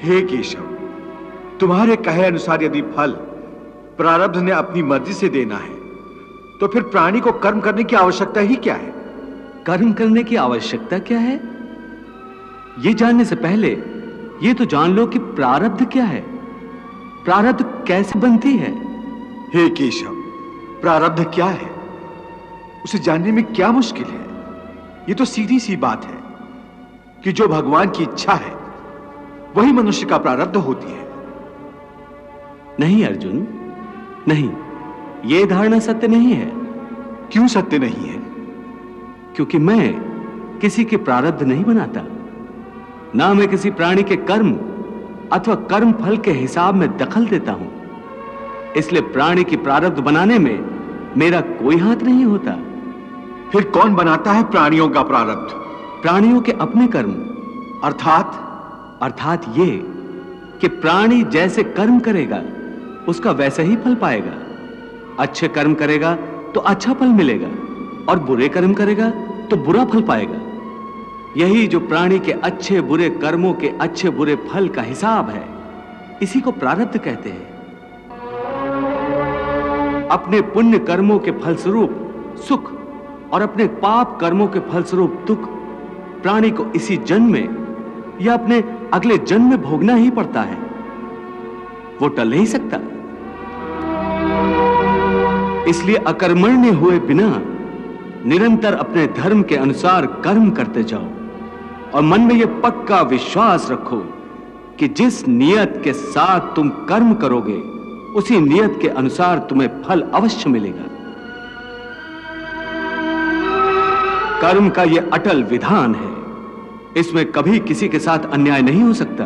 हे केशव, तुम्हारे कहे अनुसार यदि फल प्रारब्ध ने अपनी मर्जी से देना है तो फिर प्राणी को कर्म करने की आवश्यकता ही क्या है? कर्म करने की आवश्यकता क्या है, यह जानने से पहले यह तो जान लो कि प्रारब्ध क्या है, प्रारब्ध कैसे बनती है। हे केशव, प्रारब्ध क्या है उसे जानने में क्या मुश्किल है? यह तो सीधी सी बात है कि जो भगवान की इच्छा है वही मनुष्य का प्रारब्ध होती है। नहीं अर्जुन, नहीं, यह धारणा सत्य नहीं है। क्यों सत्य नहीं है? क्योंकि मैं किसी के प्रारब्ध नहीं बनाता, ना मैं किसी प्राणी के कर्म अथवा कर्म फल के हिसाब में दखल देता हूं। इसलिए प्राणी की प्रारब्ध बनाने में मेरा कोई हाथ नहीं होता। फिर कौन बनाता है प्राणियों का प्रारब्ध? प्राणियों के अपने कर्म। अर्थात ये कि प्राणी जैसे कर्म करेगा उसका वैसा ही फल पाएगा। अच्छे कर्म करेगा तो अच्छा फल मिलेगा और बुरे कर्म करेगा तो बुरा फल पाएगा। यही जो प्राणी के अच्छे बुरे कर्मों के अच्छे बुरे फल का हिसाब है, इसी को प्रारब्ध कहते हैं। अपने पुण्य कर्मों के फलस्वरूप सुख और अपने पाप कर्मों के फलस्वरूप दुख प्राणी को इसी जन्म में या अपने अगले जन्म में भोगना ही पड़ता है, वो टल नहीं सकता। इसलिए अकर्मण्य हुए बिना निरंतर अपने धर्म के अनुसार कर्म करते जाओ और मन में यह पक्का विश्वास रखो कि जिस नियत के साथ तुम कर्म करोगे उसी नियत के अनुसार तुम्हें फल अवश्य मिलेगा। कर्म का यह अटल विधान है, इसमें कभी किसी के साथ अन्याय नहीं हो सकता।